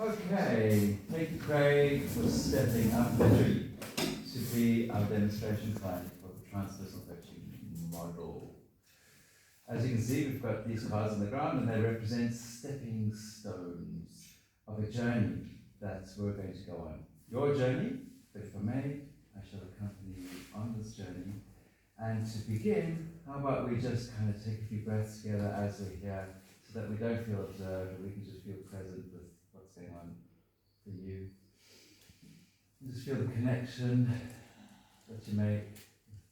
Okay, thank you, Craig, for stepping up to be our demonstration client for the Transpersonal Coaching Model. As you can see, we've got these cards on the ground and they represent stepping stones of a journey that we're going to go on. Your journey, but if I may, I shall accompany you on this journey. And to begin, how about we just kind of take a few breaths together as we're here so that we don't feel observed, and we can just feel present with what's going on for you. And just feel the connection that you make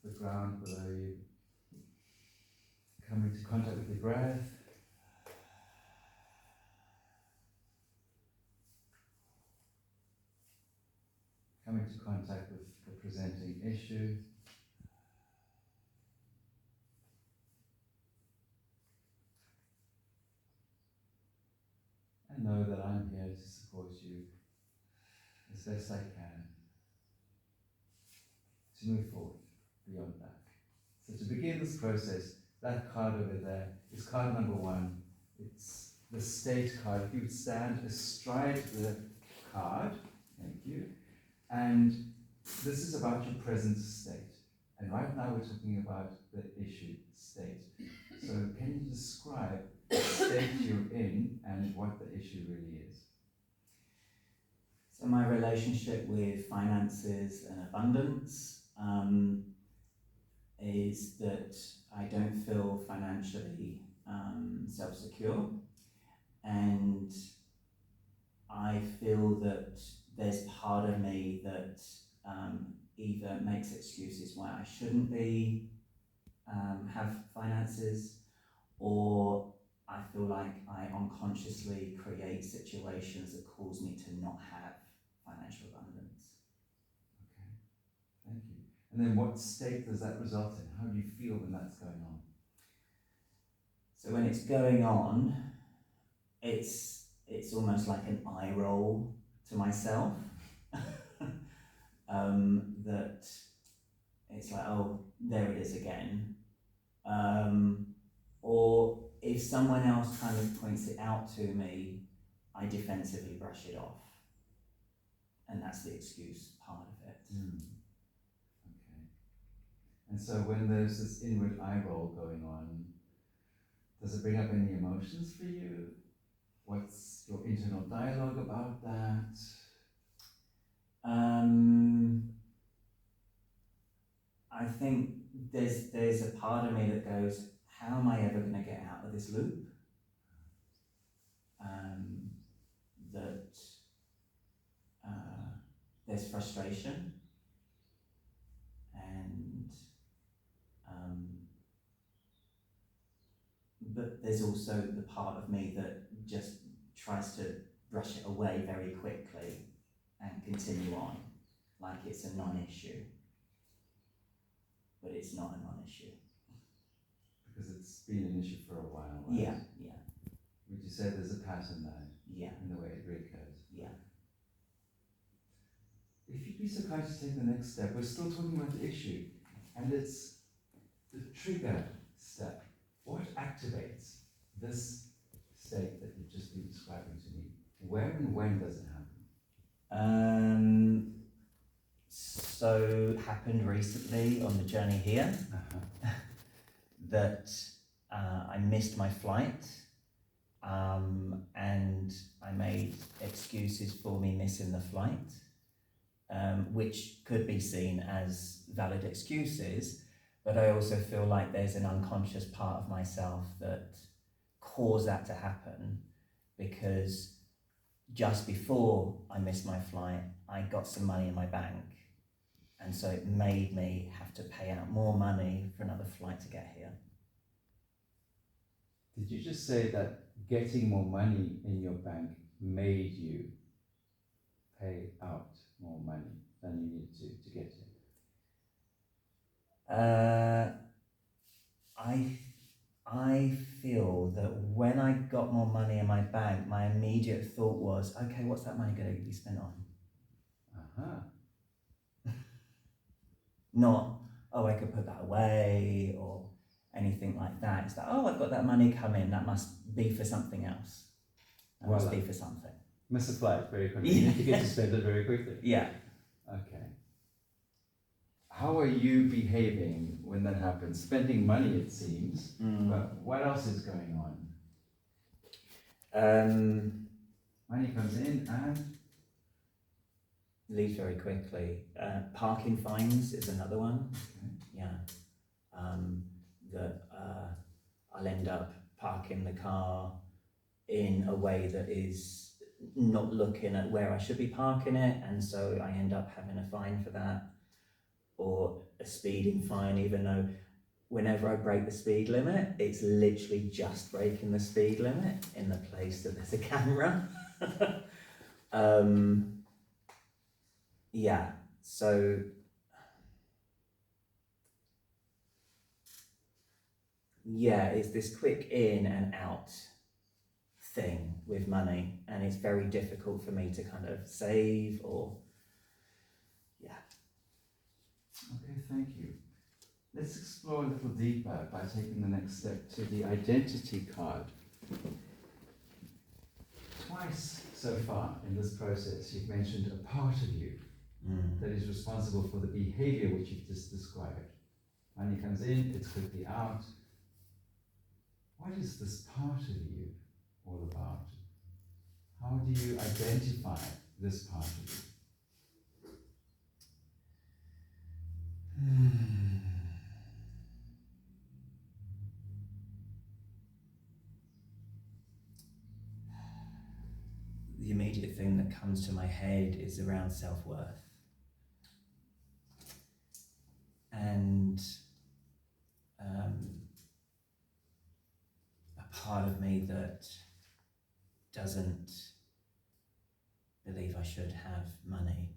with the ground below you. Come into contact with your breath. Come into contact with the presenting issue. And know that I'm here to support you as best I can to move forward beyond that. So to begin this process, that card over there is card number 1. It's the state card. If you would stand astride the card, thank you. And this is about your present state. And right now we're talking about the issue state. So can you describe the state you're in and what the issue really is? So my relationship with finances and abundance is that I don't feel financially self-secure, and I feel that there's part of me that either makes excuses why I shouldn't be have finances, or I feel like I unconsciously create situations that cause me to not have financial abundance. Okay, thank you. And then what state does that result in? How do you feel when that's going on? So when it's going on, it's almost like an eye roll to myself. That it's like, oh, there it is again. Or if someone else kind of points it out to me, I defensively brush it off. And that's the excuse part of it. Okay. And so when there's this inward eye roll going on, does it bring up any emotions for you? What's your internal dialogue about that? I think there's a part of me that goes, how am I ever going to get out of this loop? There's frustration, and but there's also the part of me that just tries to brush it away very quickly and continue on like it's a non-issue, but it's not a non-issue. Because it's been an issue for a while, right? Yeah. Would you say there's a pattern there? Yeah. In the way it reoccurs? Yeah. If you'd be so kind to take the next step, we're still talking about the issue, and it's the trigger step. What activates this state that you've just been describing to me? Where and when does it happen? So it happened recently on the journey here that I missed my flight, and I made excuses for me missing the flight, which could be seen as valid excuses, but I also feel like there's an unconscious part of myself that caused that to happen, because just before I missed my flight, I got some money in my bank, and so it made me have to pay out more money for another flight to get here. Did you just say that getting more money in your bank made you pay out more money than you needed to get here? I feel that when I got more money in my bank, my immediate thought was, okay, what's that money going to be spent on? Not, oh, I could put that away or anything like that. It's like, oh, I've got that money coming, that must be for something else. That must be for something. Miss a flight very quickly. You get to spend it very quickly. Yeah. Okay. How are you behaving when that happens? Spending money, it seems. But what else is going on? Money comes in and leaves very quickly. Parking fines is another one. okay. Yeah. That I'll end up parking the car in a way that is not looking at where I should be parking it, and so I end up having a fine for that, or a speeding fine, even though whenever I break the speed limit, it's literally just breaking the speed limit in the place that there's a camera. Yeah, so yeah, it's this quick in and out thing with money, and it's very difficult for me to kind of save or Okay, thank you. Let's explore a little deeper by taking the next step to the identity card. Twice so far in this process, you've mentioned a part of you that is responsible for the behavior which you've just described. Money comes in, it's quickly out. What is this part of you all about? How do you identify this part of you? The immediate thing that comes to my head is around self-worth. And a part of me that doesn't believe I should have money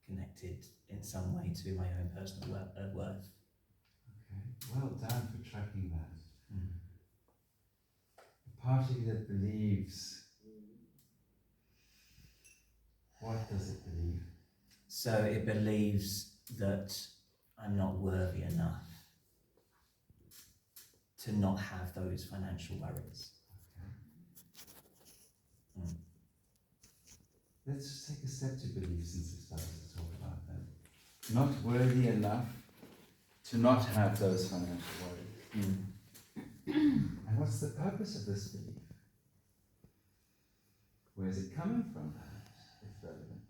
connected in some way to my own personal worth. Okay, well done for tracking that. A part of you that believes, what does it believe? So it believes that I'm not worthy enough to not have those financial worries. Okay. Let's just take a step to believe since we started to talk about that. Not worthy enough to not have those financial worries. And what's the purpose of this belief? Where is it coming from, perhaps, if relevant?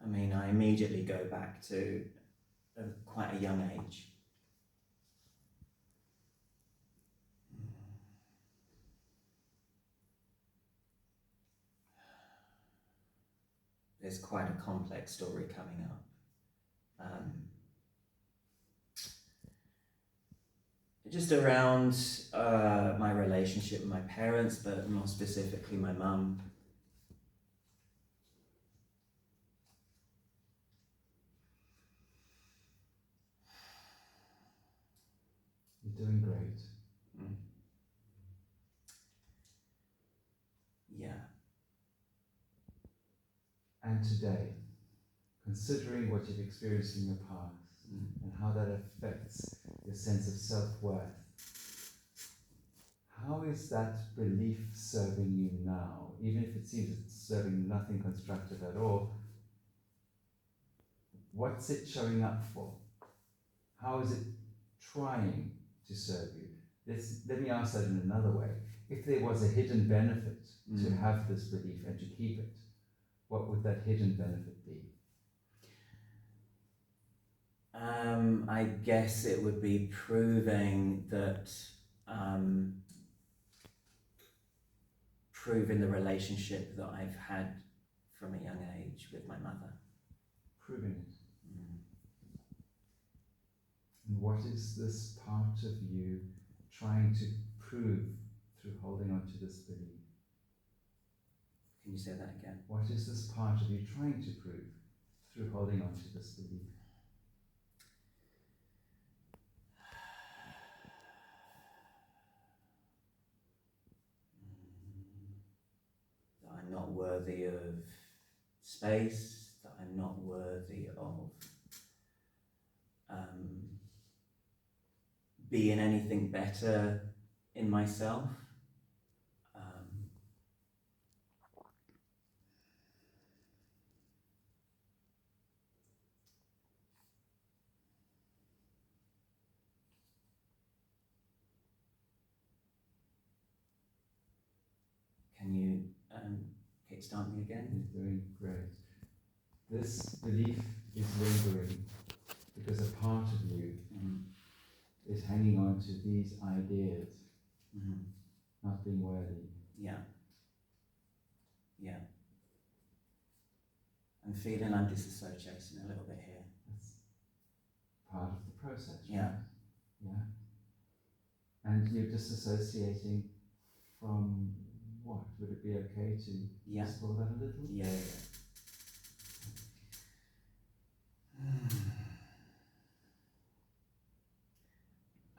I mean, I immediately go back to quite a young age. There's quite a complex story coming up. Just around my relationship with my parents, but more specifically my mum. You're doing great. Yeah. And today, considering what you've experienced in your past and how that affects your sense of self-worth, how is that belief serving you now? Even if it seems it's serving nothing constructive at all, what's it showing up for? How is it trying to serve you? Let me ask that in another way. If there was a hidden benefit to have this belief and to keep it, what would that hidden benefit be? I guess it would be proving that, proving the relationship that I've had from a young age with my mother. Proving it. And what is this part of you trying to prove through holding on to this belief? Can you say that again? What is this part of you trying to prove through holding on to this belief? That I'm not worthy of space, that I'm I'm not worthy of being anything better in myself. Can you kickstart me again? You're doing great. This belief is lingering because a part of you is hanging on to these ideas, not being worthy. Yeah. Yeah. I'm feeling I'm disassociating a little bit here. That's part of the process, right? Yeah. Yeah. And you're disassociating from what? Would it be okay to explore that a little? Yeah.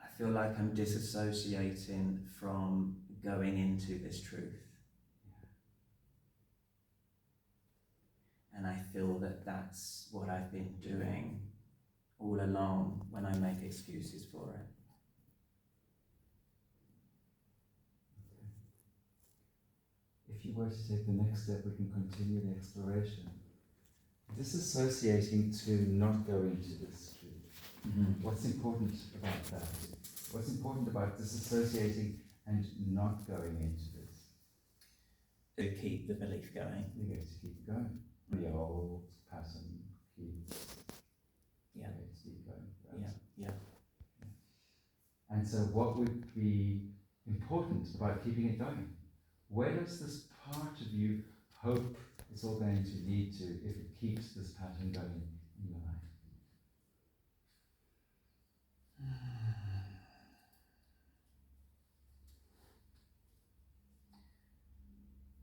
I feel like I'm disassociating from going into this truth. And I feel that that's what I've been doing all along when I make excuses for it. If you were to take the next step, we can continue the exploration. Disassociating to not go into this truth. What's important about that? What's important about disassociating and not going into this? To keep the belief going. You get to keep going. The old pattern keeps going. Yeah. And so what would be important about keeping it going? Where does this part of you hope it's all going to lead to if it keeps this pattern going in your life?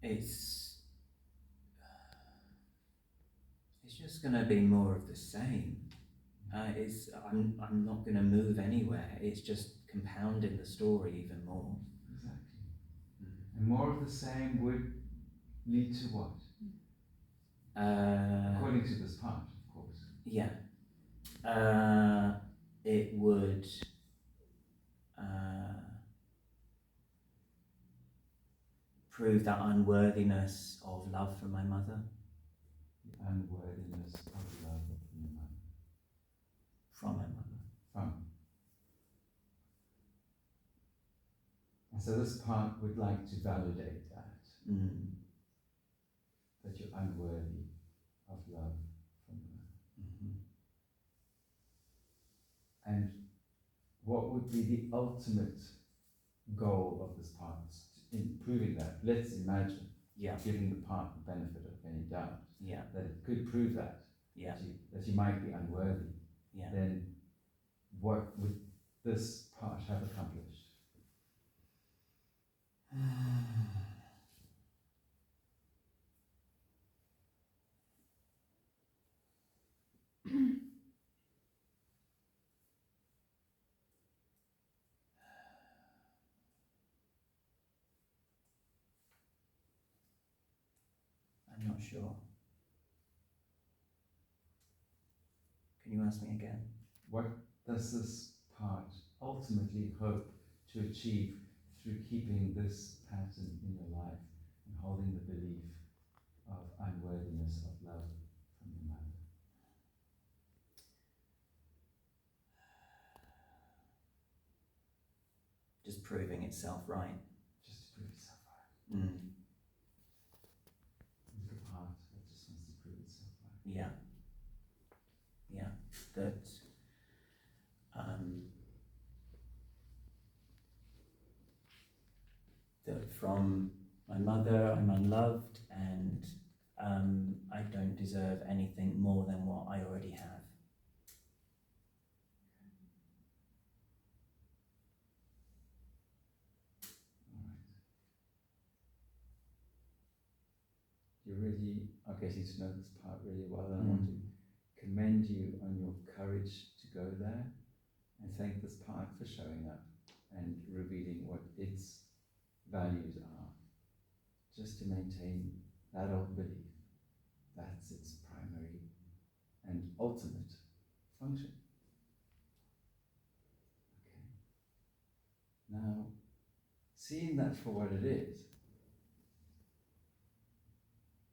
It's just going to be more of the same. I'm not going to move anywhere. It's just compounding the story even more. Exactly. And more of the same would lead to what? According to this part, of course. Yeah. It would prove that unworthiness of love from my mother. The unworthiness of love from your mother. From my mother. From. And so this part would like to validate that. That you're unworthy of love from your mother. And what would be the ultimate goal of this part in proving that? Let's imagine giving the part the benefit of any doubt that it could prove that that you might be unworthy. Then what would this part have accomplished? I'm not sure. Can you ask me again? What does this part ultimately hope to achieve through keeping this pattern in your life and holding the belief of unworthiness of love from your mother? Just proving itself right. Just to prove itself right. The part that just wants to prove itself right. Yeah. That from my mother I'm unloved and I don't deserve anything more than what I already have. You really are getting to know this part really well, and I want to commend you on your courage to go there and thank this part for showing up and revealing what its values are, just to maintain that old belief. That's its primary ultimate function. Okay. Now, seeing that for what it is,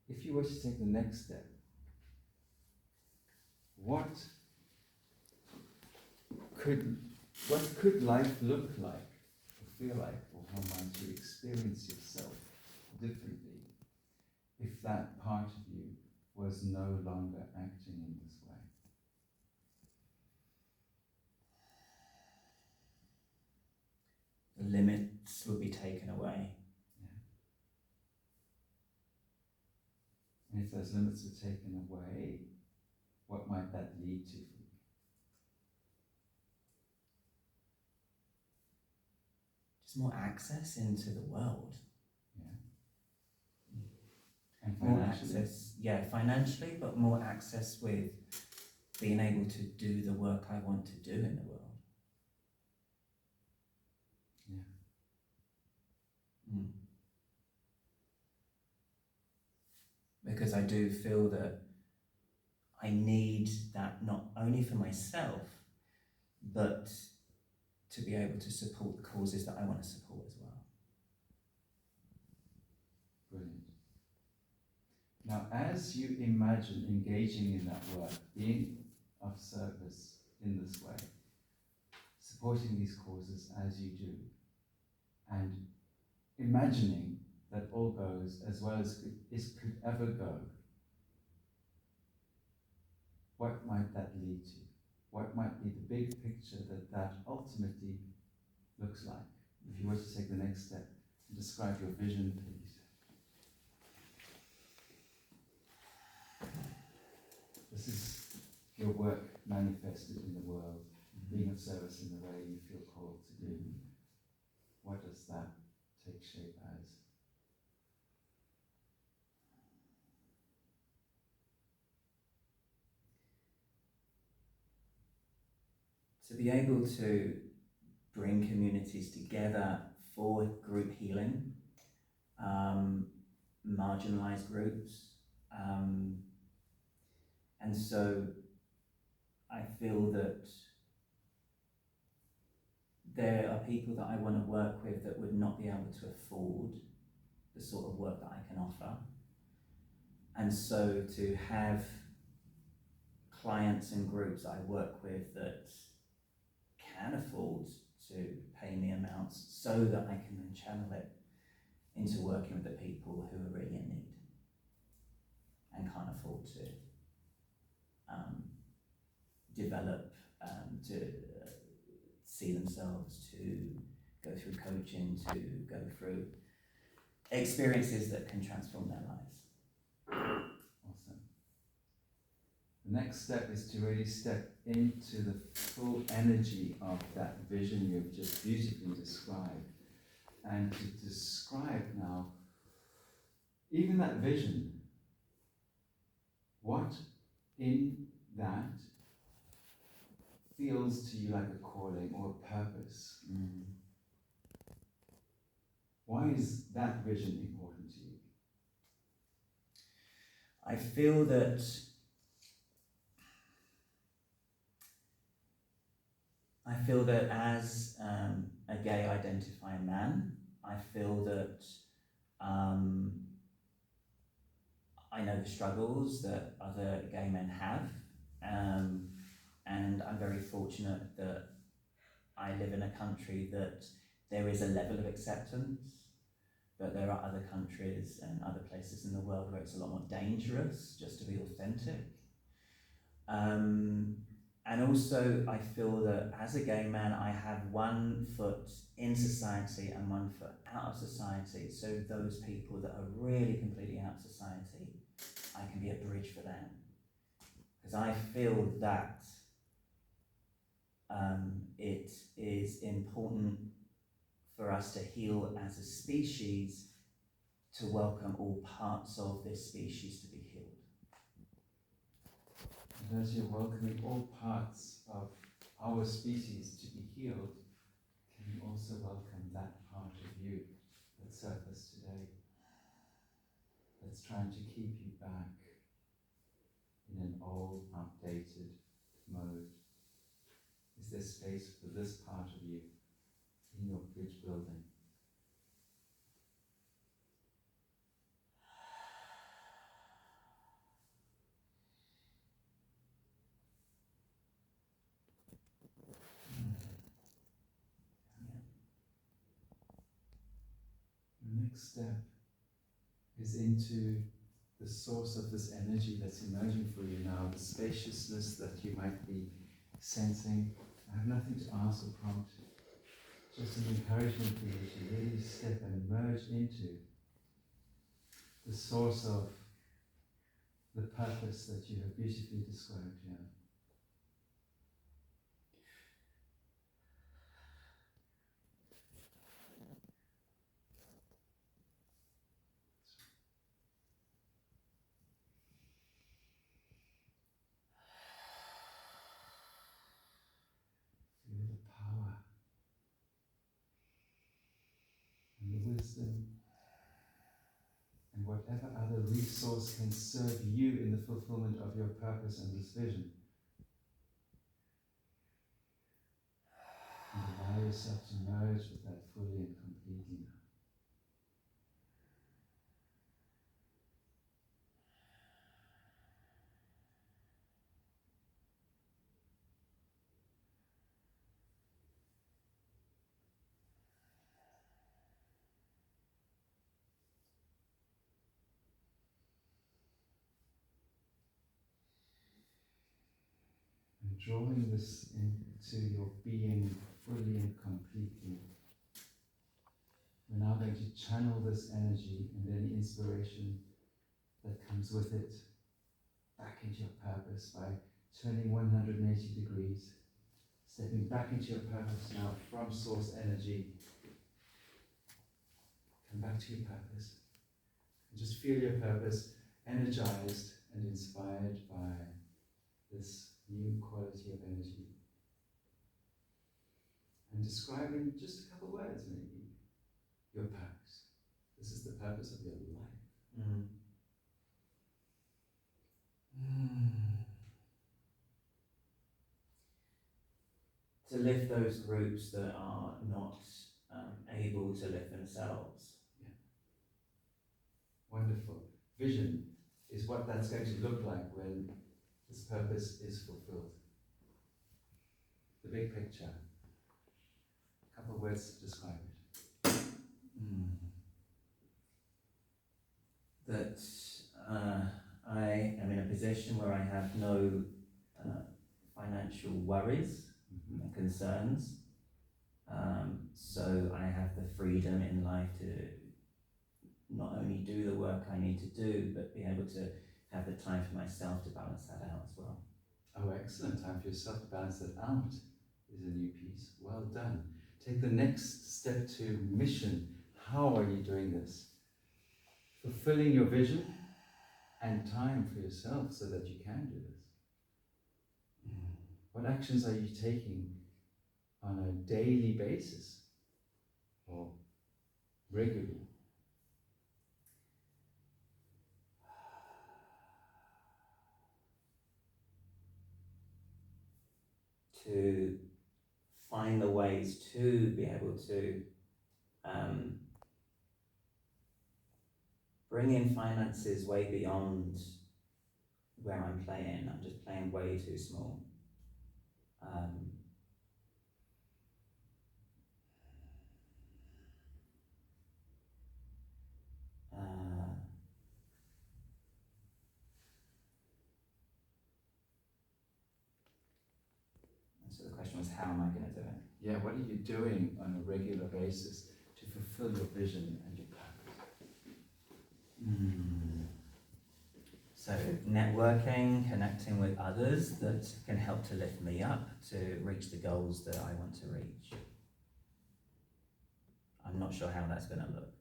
if you were to take the next step, what could life look like, or feel like, or how might you experience yourself differently if that part of you was no longer acting in this way? The limits will be taken away. Yeah. And if those limits are taken away, what might that lead to for you? Just more access into the world. Yeah. And More financially? access, yeah, financially, but more access with being able to do the work I want to do in the world. Yeah. Mm. Because I do feel that I need that not only for myself, but to be able to support the causes that I want to support as well. Brilliant. Now, as you imagine engaging in that work, being of service in this way, supporting these causes as you do, and imagining that all goes as well as could ever go, what might that lead to? What might be the big picture that ultimately looks like? If you were to take the next step and describe your vision, please. This is your work manifested in the world, being of service in the way you feel called to do. What does that take shape as? To be able to bring communities together for group healing, marginalized groups, and so I feel that there are people that I want to work with that would not be able to afford the sort of work that I can offer. And so to have clients and groups I work with that can afford to pay me amounts so that I can then channel it into working with the people who are really in need and can't afford to develop, to see themselves, to go through coaching, to go through experiences that can transform their lives. Awesome. The next step is to really step into the full energy of that vision you've just beautifully described, and to describe now, even that vision, what in that feels to you like a calling or a purpose. Why is that vision important to you? I feel that as a gay identifying man, I feel that I know the struggles that other gay men have, and I'm very fortunate that I live in a country that there is a level of acceptance, but there are other countries and other places in the world where it's a lot more dangerous just to be authentic. And also I feel that as a gay man I have one foot in society and one foot out of society, so those people that are really completely out of society, I can be a bridge for them. Because I feel that it is important for us to heal as a species, to welcome all parts of this species to be healed. And as you're welcoming all parts of our species to be healed, can you also welcome that part of you that surfaced today, that's trying to keep you back in an old, outdated mode? Is there space for this part of you in your bridge building? The next step is into the source of this energy that's emerging for you now, the spaciousness that you might be sensing. I have nothing to ask or prompt, just an encouragement for you to really step and merge into the source of the purpose that you have beautifully described here. Feel the power and the wisdom and whatever other resource can serve you in the fulfillment of your purpose and this vision. And allow yourself to merge with that fully and completely now. And drawing this into your being fully and completely. We're now going to channel this energy and any inspiration that comes with it back into your purpose by turning 180 degrees, stepping back into your purpose now from source energy. Come back to your purpose and just feel your purpose energized and inspired by this new quality of energy. And describe in just a couple words maybe your purpose. This is the purpose of your life. To lift those groups that are not able to lift themselves. Yeah. Wonderful. Vision is what that's going to look like when this purpose is fulfilled. The big picture. A couple of words to describe it. That I am in a position where I have no financial worries and concerns. So I have the freedom in life to not only do the work I need to do, but be able to have the time for myself to balance that out as well. Oh, excellent. Time for yourself to balance that out is a new piece. Well done. Take the next step to mission. How are you doing this? Fulfilling your vision and time for yourself so that you can do this. What actions are you taking on a daily basis or regularly? To find the ways to be able to bring in finances way beyond where I'm playing. I'm just playing way too small. So the question was, how am I going to do it? Yeah, what are you doing on a regular basis to fulfill your vision and your purpose? So networking, connecting with others that can help to lift me up to reach the goals that I want to reach. I'm not sure how that's going to look.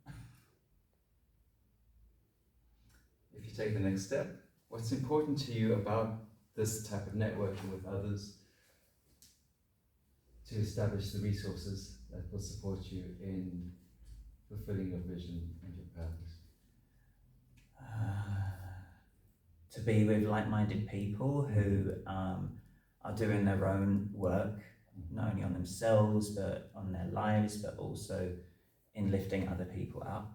If you take the next step, what's important to you about this type of networking with others to establish the resources that will support you in fulfilling your vision and your purpose? To be with like-minded people who are doing their own work, not only on themselves, but on their lives, but also in lifting other people up.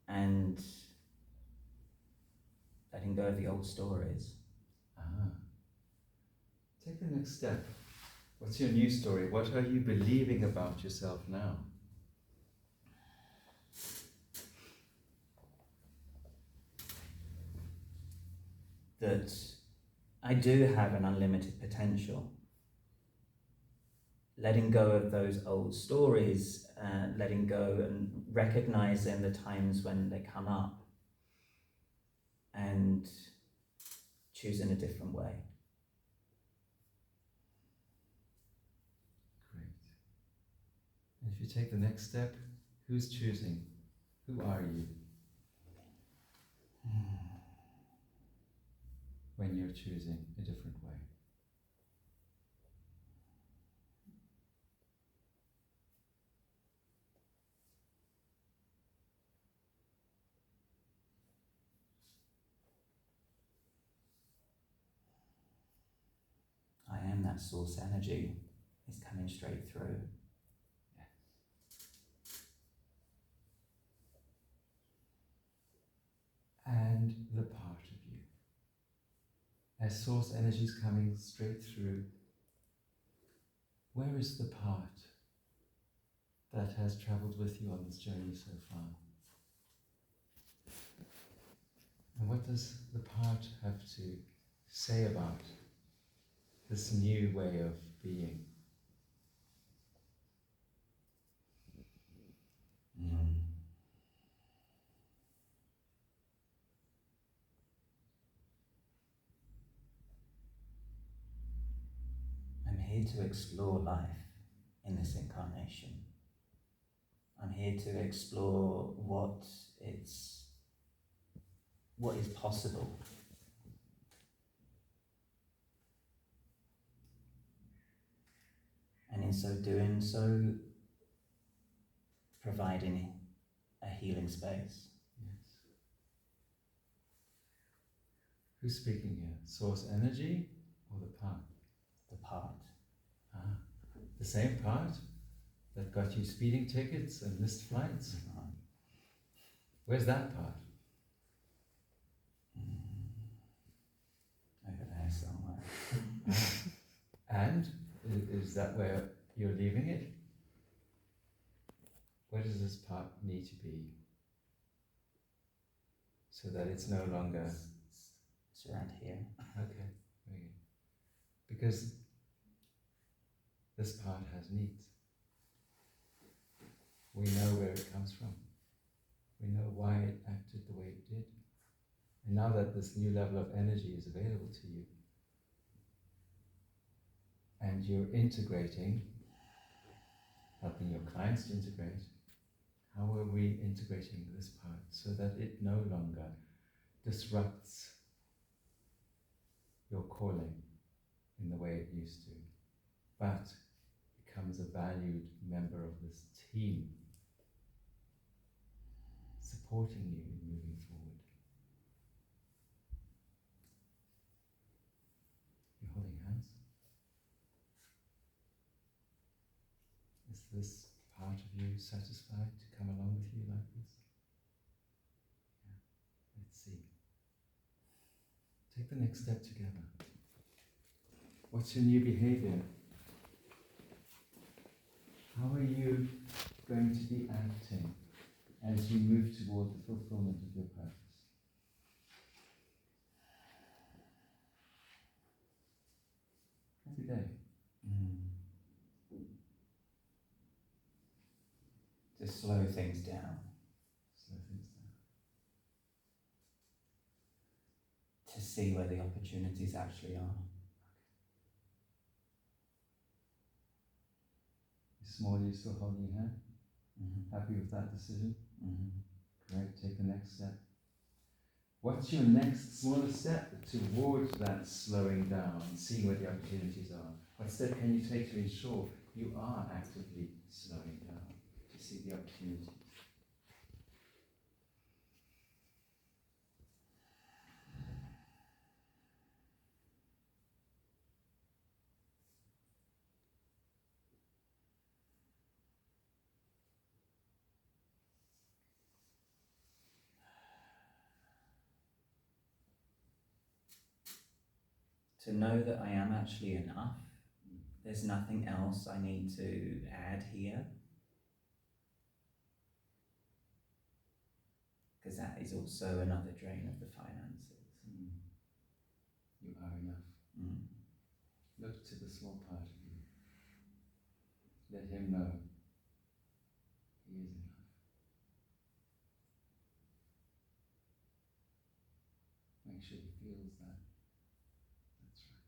And letting go of the old stories. Take the next step. What's your new story? What are you believing about yourself now? That I do have an unlimited potential. Letting go of those old stories, letting go and recognizing the times when they come up and choosing a different way. Great. And if you take the next step, who's choosing? Who are you? When you're choosing a different way. I am that source energy. It's coming straight through. And the part of you. As source energy is coming straight through, where is the part that has traveled with you on this journey so far? And what does the part have to say about this new way of being? I'm here to explore life in this incarnation. I'm here to explore what is possible. And in so doing, providing a healing space. Yes. Who's speaking here? Source energy or the part? The part. The same part that got you speeding tickets and missed flights? Where's that part? Over there somewhere. And is that where you're leaving it? Where does this part need to be so that it's no longer... It's around here. Okay, very good. Because this part has needs. We know where it comes from. We know why it acted the way it did. And now that this new level of energy is available to you, and you're integrating, helping your clients to integrate, how are we integrating this part so that it no longer disrupts your calling in the way it used to, but becomes a valued member of this team, supporting you in moving forward? You're holding hands? Is this part of you satisfied to come along with you like this? Yeah. Let's see. Take the next step together. What's your new behavior? How are you going to be acting as you move toward the fulfillment of your purpose? Every day. To slow things down. Slow things down. To see where the opportunities actually are. Small, you still holding your hand? Happy with that decision? Great, take the next step. What's your next smaller step towards that slowing down, seeing where the opportunities are? What step can you take to ensure you are actively slowing down to see the opportunities? to know that I am actually enough. There's nothing else I need to add here. Because that is also another drain of the finances. You are enough. Look to the small part of you. Let him know he is enough. Make sure he feels that. That's right.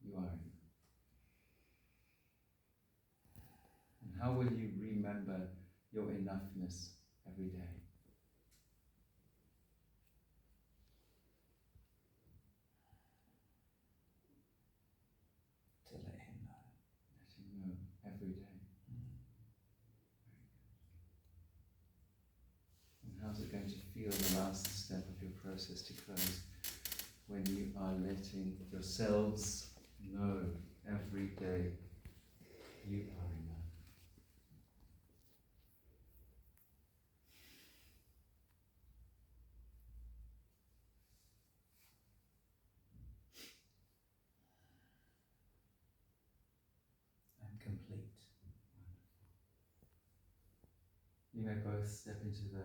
You are enough. And how will you remember your enough-ness every day? To let him know. Let him know every day. And how's it going to feel, the last step of your process to close, when you are letting yourselves know every day you are enough? I'm complete. You may both step into the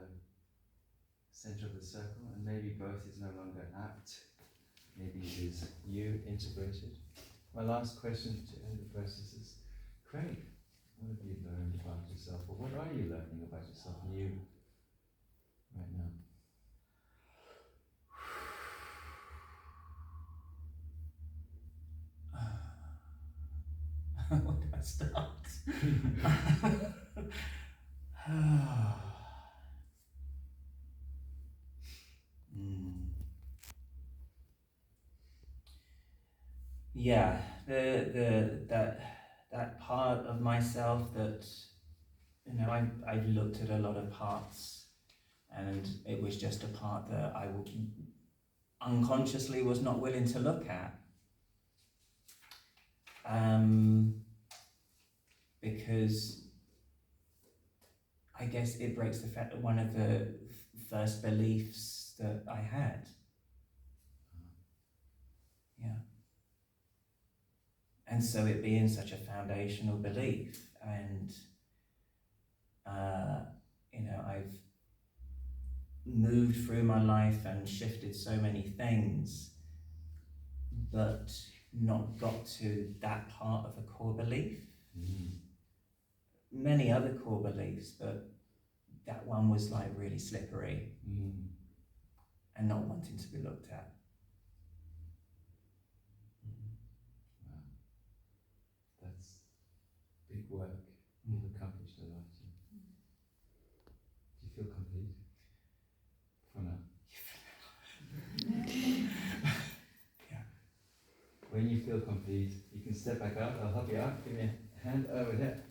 center of the circle, and maybe both is no longer apt. Maybe it is you integrated. My last question to end the process is, Craig, what have you learned about yourself, or what are you learning about yourself new right now? Where do I start? Yeah, that part of myself that, I've looked at a lot of parts, and it was just a part that I unconsciously was not willing to look at. Because I guess it breaks the fact that one of the first beliefs that I had. Yeah. And so it being such a foundational belief, and I've moved through my life and shifted so many things, but not got to that part of a core belief. Many other core beliefs, but that one was like really slippery and not wanting to be looked at. Wow. That's big work. You've accomplished a lot. Do you feel complete? For now? Yeah. When you feel complete, you can step back out. I'll help you out. Give me a hand over here.